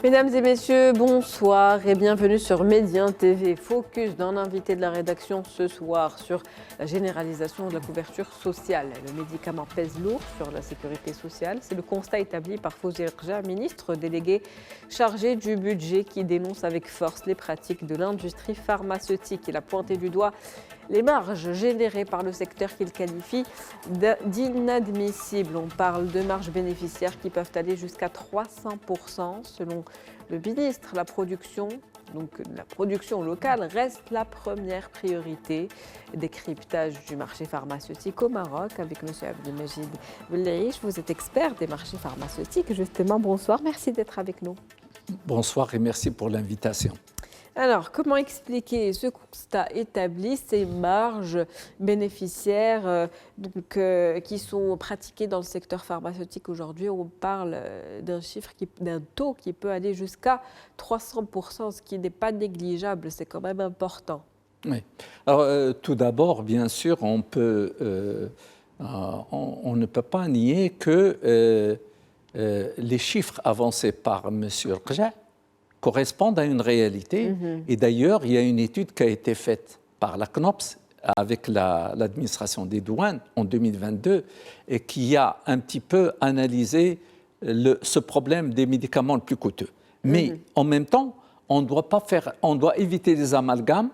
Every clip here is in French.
Mesdames et messieurs, bonsoir et bienvenue sur Médien TV. Focus d'un invité de la rédaction ce soir sur la généralisation de la couverture sociale. Le médicament pèse lourd sur la sécurité sociale. C'est le constat établi par Fawzi Erja, ministre délégué chargé du budget, qui dénonce avec force les pratiques de l'industrie pharmaceutique. Il a pointé du doigt les marges générées par le secteur qu'il qualifie d'inadmissibles. On parle de marges bénéficiaires qui peuvent aller jusqu'à 300%. Selon le ministre, la production locale reste la première priorité. Décryptage du marché pharmaceutique au Maroc avec M. Abdelmajid Belaïch. Vous êtes expert des marchés pharmaceutiques, justement. Bonsoir, merci d'être avec nous. Bonsoir et merci pour l'invitation. Alors, comment expliquer ce constat établi, ces marges bénéficiaires qui sont pratiquées dans le secteur pharmaceutique aujourd'hui? On parle d'un taux qui peut aller jusqu'à 300%, ce qui n'est pas négligeable, c'est quand même important. Oui. Alors, tout d'abord, bien sûr, on ne peut pas nier que les chiffres avancés par M. Erja correspondent à une réalité. Et d'ailleurs, il y a une étude qui a été faite par la CNOPS avec l'administration des douanes en 2022 et qui a un petit peu analysé ce problème des médicaments les plus coûteux. Mais en même temps, on doit éviter les amalgames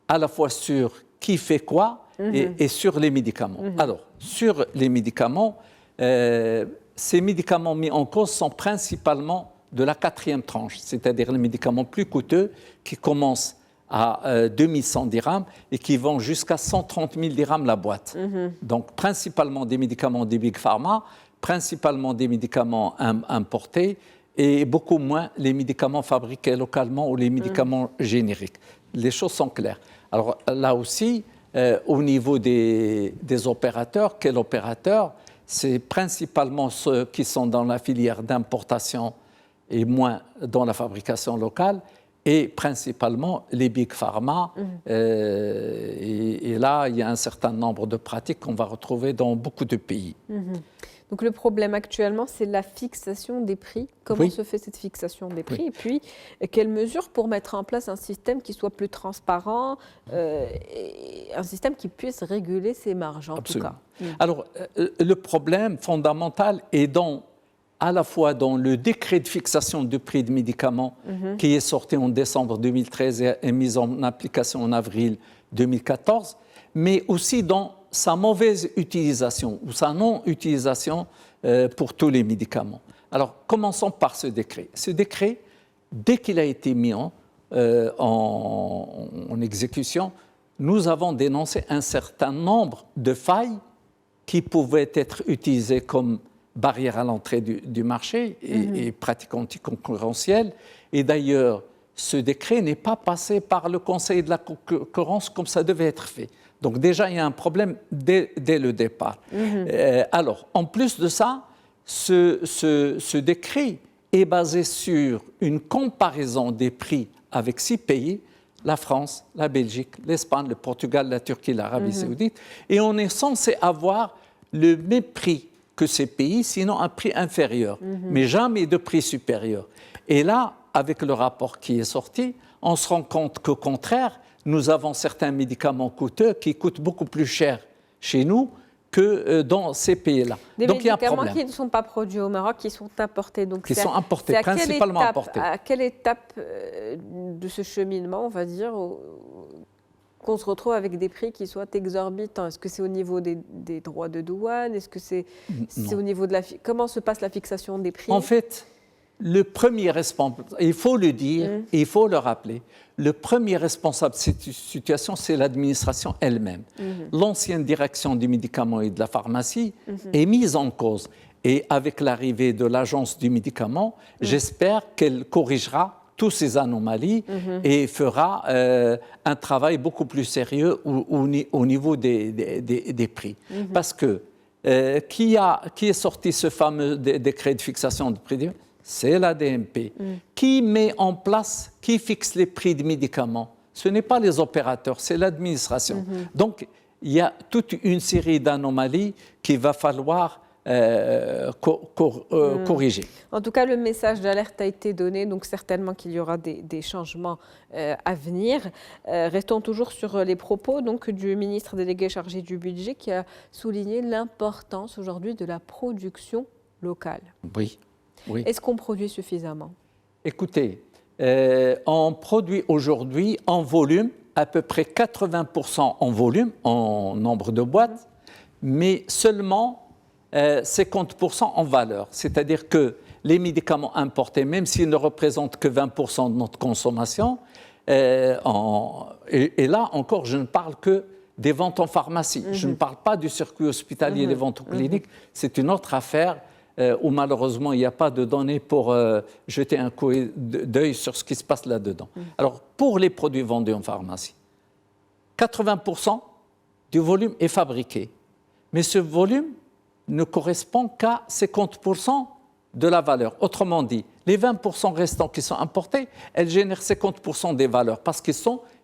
à la fois sur qui fait quoi et sur les médicaments. Alors, sur les médicaments, ces médicaments mis en cause sont principalement de la quatrième tranche, c'est-à-dire les médicaments plus coûteux qui commencent à 2100 dirhams et qui vont jusqu'à 130 000 dirhams la boîte. Donc, principalement des médicaments des Big Pharma, principalement des médicaments importés et beaucoup moins les médicaments fabriqués localement ou les médicaments génériques. Les choses sont claires. Alors là aussi, au niveau des opérateurs, quel opérateur? C'est principalement ceux qui sont dans la filière d'importation et moins dans la fabrication locale, et principalement les Big Pharma. Et là, il y a un certain nombre de pratiques qu'on va retrouver dans beaucoup de pays. Donc le problème actuellement, c'est la fixation des prix. Comment se fait cette fixation des prix? Et puis, quelles mesures pour mettre en place un système qui soit plus transparent, et un système qui puisse réguler ces marges, en tout cas? Alors, le problème fondamental est à la fois dans le décret de fixation du prix de médicaments qui est sorti en décembre 2013 et est mis en application en avril 2014, mais aussi dans sa mauvaise utilisation ou sa non-utilisation pour tous les médicaments. Alors, commençons par ce décret. Ce décret, dès qu'il a été mis en exécution, nous avons dénoncé un certain nombre de failles qui pouvaient être utilisées comme barrière à l'entrée du marché et pratique anticoncurrentielle. Et d'ailleurs, ce décret n'est pas passé par le Conseil de la concurrence comme ça devait être fait. Donc déjà, il y a un problème dès le départ. Alors, en plus de ça, ce décret est basé sur une comparaison des prix avec 6 pays, la France, la Belgique, l'Espagne, le Portugal, la Turquie, l'Arabie saoudite, et on est censé avoir le même prix que ces pays, sinon un prix inférieur, mais jamais de prix supérieur. Et là, avec le rapport qui est sorti, on se rend compte qu'au contraire, nous avons certains médicaments coûteux qui coûtent beaucoup plus cher chez nous que dans ces pays-là. Donc il y a un problème. Des médicaments qui ne sont pas produits au Maroc, qui sont importés. Donc qui sont importés, principalement importés. À quelle étape de ce cheminement, on va dire, qu'on se retrouve avec des prix qui soient exorbitants? Est-ce que c'est au niveau des droits de douane? Est-ce que c'est au niveau de comment se passe la fixation des prix? En fait, le premier responsable, il faut le dire, et il faut le rappeler, le premier responsable de cette situation, c'est l'administration elle-même. L'ancienne direction du médicament et de la pharmacie est mise en cause. Et avec l'arrivée de l'agence du médicament, j'espère qu'elle corrigera toutes ces anomalies et fera un travail beaucoup plus sérieux au niveau des prix. Parce que qui est sorti ce fameux décret de fixation de prix? C'est l'ADMP. Qui met en place, qui fixe les prix des médicaments? Ce n'est pas les opérateurs, c'est l'administration. Donc, il y a toute une série d'anomalies qu'il va falloir corrigé. En tout cas, le message d'alerte a été donné, donc certainement qu'il y aura des changements à venir. Restons toujours sur les propos donc, du ministre délégué chargé du budget qui a souligné l'importance aujourd'hui de la production locale. Oui. Oui. Est-ce qu'on produit suffisamment? Écoutez, on produit aujourd'hui en volume à peu près 80% en volume, en nombre de boîtes, mais seulement 50% en valeur. C'est-à-dire que les médicaments importés, même s'ils ne représentent que 20% de notre consommation, et là encore, je ne parle que des ventes en pharmacie. Je ne parle pas du circuit hospitalier, les ventes cliniques. C'est une autre affaire où malheureusement il n'y a pas de données pour jeter un coup d'œil sur ce qui se passe là-dedans. Alors, pour les produits vendus en pharmacie, 80% du volume est fabriqué. Mais ce volume ne correspond qu'à 50% de la valeur. Autrement dit, les 20% restants qui sont importés, elles génèrent 50% des valeurs parce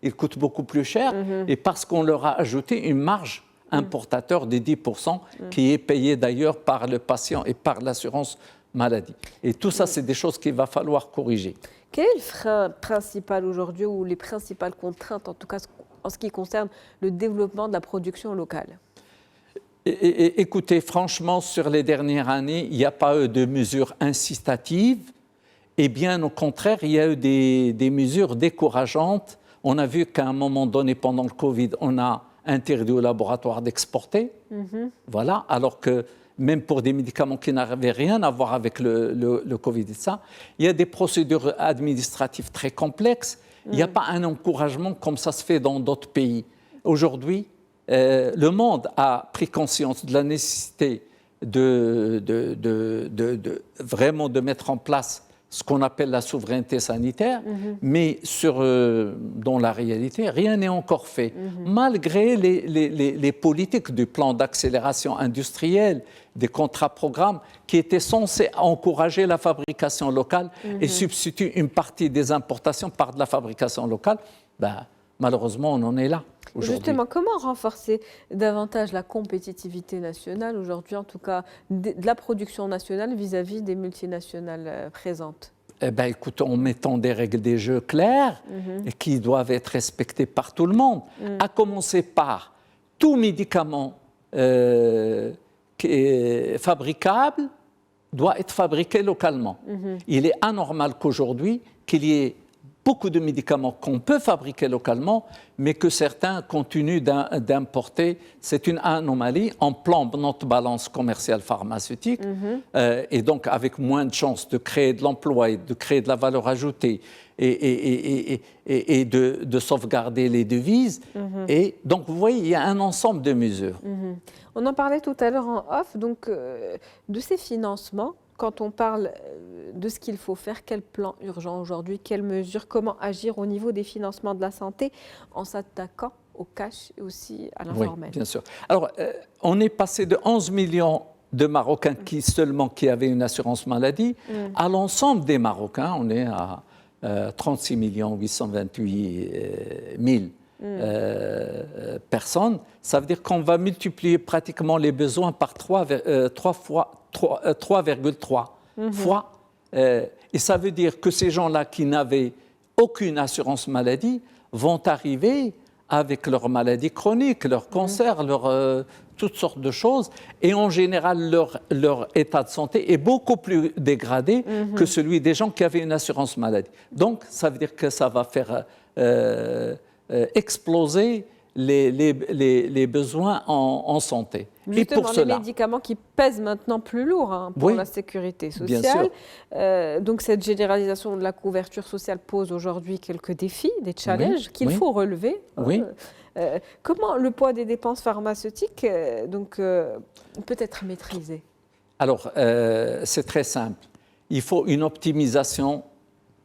ils coûtent beaucoup plus cher et parce qu'on leur a ajouté une marge importateur de 10% qui est payée d'ailleurs par le patient et par l'assurance maladie. Et tout ça, c'est des choses qu'il va falloir corriger. Quel est le frein principal aujourd'hui ou les principales contraintes, en tout cas en ce qui concerne le développement de la production locale? Écoutez, franchement, sur les dernières années, il n'y a pas eu de mesures incitatives et bien au contraire, il y a eu des mesures décourageantes. On a vu qu'à un moment donné, pendant le Covid, on a interdit aux laboratoires d'exporter, voilà, alors que même pour des médicaments qui n'avaient rien à voir avec le Covid et ça, il y a des procédures administratives très complexes. Il n'y a pas un encouragement comme ça se fait dans d'autres pays. Aujourd'hui, le monde a pris conscience de la nécessité vraiment de mettre en place ce qu'on appelle la souveraineté sanitaire, mais dans la réalité, rien n'est encore fait. Malgré les politiques du plan d'accélération industrielle, des contrats-programmes qui étaient censés encourager la fabrication locale et substituer une partie des importations par de la fabrication locale, malheureusement, on en est là aujourd'hui. Justement, comment renforcer davantage la compétitivité nationale aujourd'hui, en tout cas de la production nationale vis-à-vis des multinationales présentes? Écoute, en mettant des règles des jeux claires et qui doivent être respectées par tout le monde, à commencer par tout médicament qui est fabricable doit être fabriqué localement. Il est anormal qu'aujourd'hui, qu'il y ait beaucoup de médicaments qu'on peut fabriquer localement, mais que certains continuent d'importer. C'est une anomalie. On plombe notre balance commerciale pharmaceutique et donc avec moins de chances de créer de l'emploi et de créer de la valeur ajoutée et de sauvegarder les devises. Et donc, vous voyez, il y a un ensemble de mesures. On en parlait tout à l'heure en off, donc de ces financements. Quand on parle de ce qu'il faut faire, quel plan urgent aujourd'hui, quelles mesures, comment agir au niveau des financements de la santé en s'attaquant au cash et aussi à l'informel? Oui, bien sûr. Alors, on est passé de 11 millions de Marocains qui avaient une assurance maladie à l'ensemble des Marocains. On est à 36 828 000 personnes. Ça veut dire qu'on va multiplier pratiquement les besoins par 3,3 fois. Et ça veut dire que ces gens-là qui n'avaient aucune assurance maladie vont arriver avec leur maladie chronique, leur cancer, toutes sortes de choses. Et en général, leur état de santé est beaucoup plus dégradé que celui des gens qui avaient une assurance maladie. Donc, ça veut dire que ça va faire exploser les besoins en santé. Justement, et pour cela, les médicaments qui pèsent maintenant plus lourd pour la sécurité sociale. Donc cette généralisation de la couverture sociale pose aujourd'hui quelques défis, des challenges qu'il faut relever. Comment le poids des dépenses pharmaceutiques peut être maîtrisé? Alors, c'est très simple. Il faut une optimisation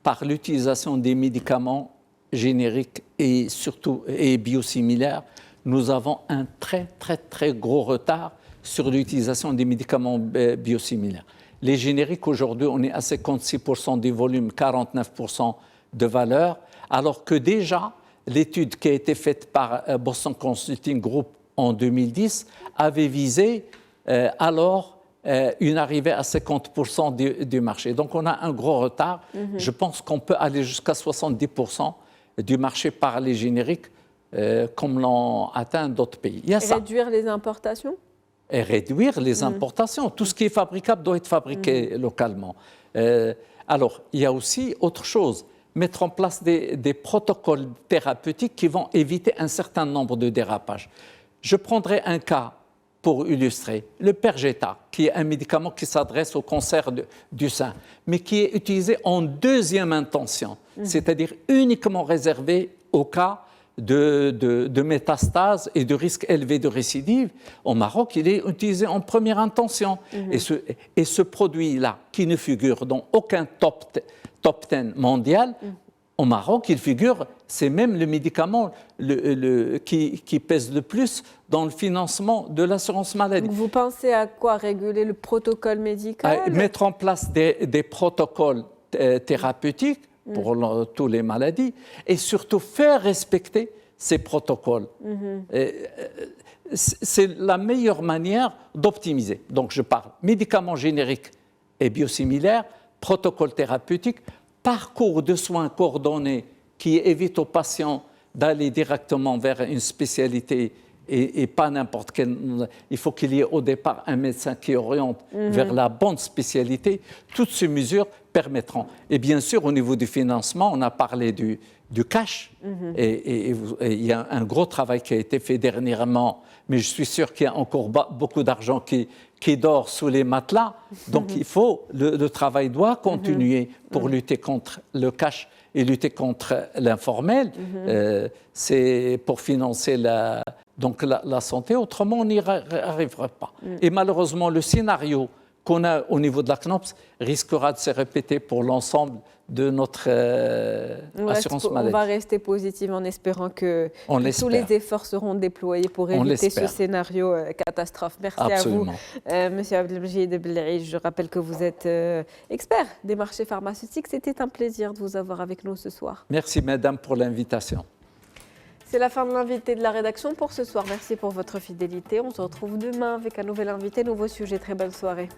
par l'utilisation des médicaments génériques et surtout biosimilaires. Nous avons un très, très, très gros retard sur l'utilisation des médicaments biosimilaires. Les génériques, aujourd'hui, on est à 56% du volume, 49% de valeur, alors que déjà, l'étude qui a été faite par Boston Consulting Group en 2010 avait visé alors une arrivée à 50% du marché. Donc on a un gros retard. Je pense qu'on peut aller jusqu'à 70% du marché par les génériques, comme l'ont atteint d'autres pays. Il y a ça. Réduire les importations? Et réduire les importations. Tout ce qui est fabricable doit être fabriqué localement. Alors, il y a aussi autre chose. Mettre en place des protocoles thérapeutiques qui vont éviter un certain nombre de dérapages. Je prendrai un cas pour illustrer. Le Perjeta, qui est un médicament qui s'adresse au cancer du sein, mais qui est utilisé en deuxième intention, c'est-à-dire uniquement réservé au cas de métastases et de risque élevé de récidive. Au Maroc, il est utilisé en première intention. Et ce produit-là, qui ne figure dans aucun top 10 mondial, au Maroc, il figure, c'est même le médicament qui pèse le plus dans le financement de l'assurance maladie. Donc vous pensez à quoi? Réguler le protocole médical? Mettre en place des protocoles thérapeutiques pour toutes les maladies et surtout faire respecter ces protocoles. C'est la meilleure manière d'optimiser. Donc je parle médicaments génériques et biosimilaires, protocoles thérapeutiques, parcours de soins coordonnés qui évite aux patients d'aller directement vers une spécialité et pas n'importe quelle. Il faut qu'il y ait au départ un médecin qui oriente vers la bonne spécialité. Toutes ces mesures permettront. Et bien sûr, au niveau du financement, on a parlé du cash. Et il y a un gros travail qui a été fait dernièrement, mais je suis sûr qu'il y a encore beaucoup d'argent qui dort sous les matelas. Donc le travail doit continuer pour lutter contre le cash et lutter contre l'informel. C'est pour financer la santé. Autrement, on n'y arrivera pas. Et malheureusement, le scénario qu'on a au niveau de la CNOPS risquera de se répéter pour l'ensemble de notre assurance maladie. On va rester positif en espérant que tous les efforts seront déployés pour éviter ce scénario catastrophe. Merci Absolument. à vous, Monsieur Abdelmajid Belaiche. Je rappelle que vous êtes expert des marchés pharmaceutiques. C'était un plaisir de vous avoir avec nous ce soir. Merci, Madame, pour l'invitation. C'est la fin de l'invité de la rédaction pour ce soir. Merci pour votre fidélité. On se retrouve demain avec un nouvel invité, nouveau sujet. Très bonne soirée.